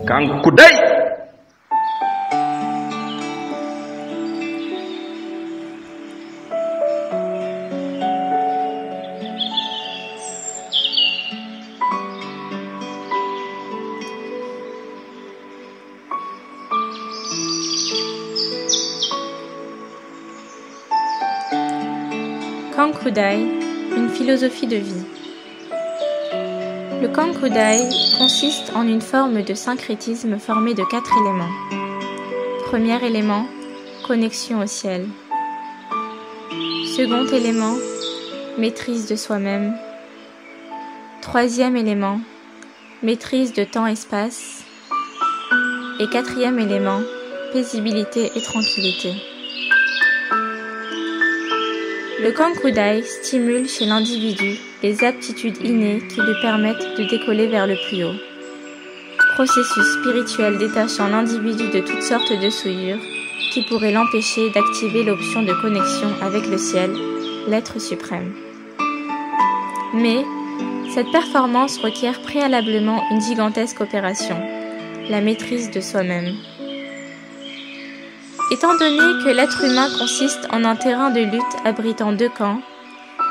Kankudai. Kankudai, une philosophie de vie. Le Kankudai consiste en une forme de syncrétisme formé de 4 éléments. Premier élément, connexion au ciel. Second élément, maîtrise de soi-même. Troisième élément, maîtrise de temps-espace. Et quatrième élément, paisibilité et tranquillité. Le Kankudai stimule chez l'individu les aptitudes innées qui lui permettent de décoller vers le plus haut. Processus spirituel détachant l'individu de toutes sortes de souillures qui pourraient l'empêcher d'activer l'option de connexion avec le ciel, l'être suprême. Mais cette performance requiert préalablement une gigantesque opération, la maîtrise de soi-même. Étant donné que l'être humain consiste en un terrain de lutte abritant 2 camps,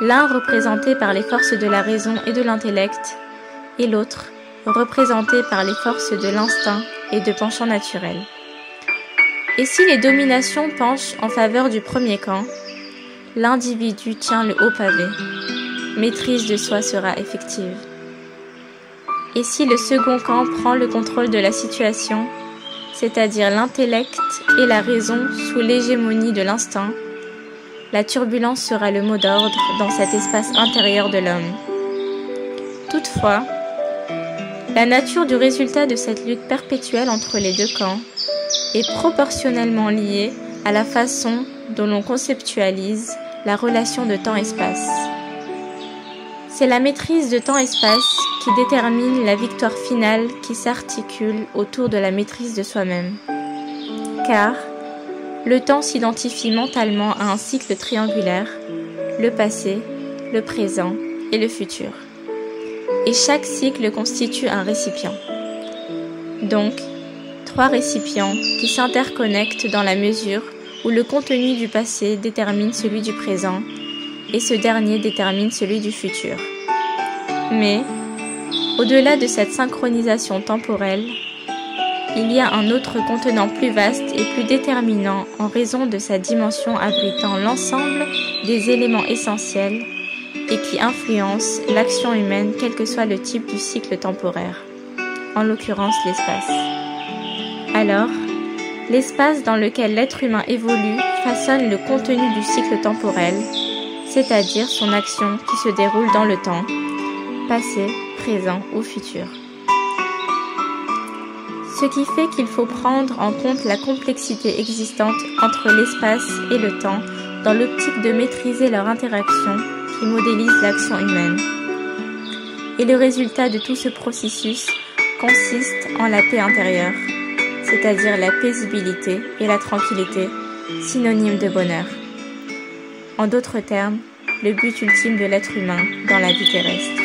l'un représenté par les forces de la raison et de l'intellect, et l'autre représenté par les forces de l'instinct et de penchant naturel. Et si les dominations penchent en faveur du premier camp, l'individu tient le haut pavé, maîtrise de soi sera effective. Et si le second camp prend le contrôle de la situation, c'est-à-dire l'intellect et la raison sous l'hégémonie de l'instinct, la turbulence sera le mot d'ordre dans cet espace intérieur de l'homme. Toutefois, la nature du résultat de cette lutte perpétuelle entre les 2 camps est proportionnellement liée à la façon dont l'on conceptualise la relation de temps-espace. C'est la maîtrise de temps-espace qui détermine la victoire finale qui s'articule autour de la maîtrise de soi-même. Car le temps s'identifie mentalement à un cycle triangulaire, le passé, le présent et le futur. Et chaque cycle constitue un récipient. Donc, 3 récipients qui s'interconnectent dans la mesure où le contenu du passé détermine celui du présent et ce dernier détermine celui du futur. Mais, au-delà de cette synchronisation temporelle, il y a un autre contenant plus vaste et plus déterminant en raison de sa dimension abritant l'ensemble des éléments essentiels et qui influence l'action humaine quel que soit le type du cycle temporaire, en l'occurrence l'espace. Alors, l'espace dans lequel l'être humain évolue façonne le contenu du cycle temporel, c'est-à-dire son action qui se déroule dans le temps, passé, présent ou futur. Ce qui fait qu'il faut prendre en compte la complexité existante entre l'espace et le temps dans l'optique de maîtriser leur interaction qui modélise l'action humaine. Et le résultat de tout ce processus consiste en la paix intérieure, c'est-à-dire la paisibilité et la tranquillité, synonymes de bonheur. En d'autres termes, le but ultime de l'être humain dans la vie terrestre.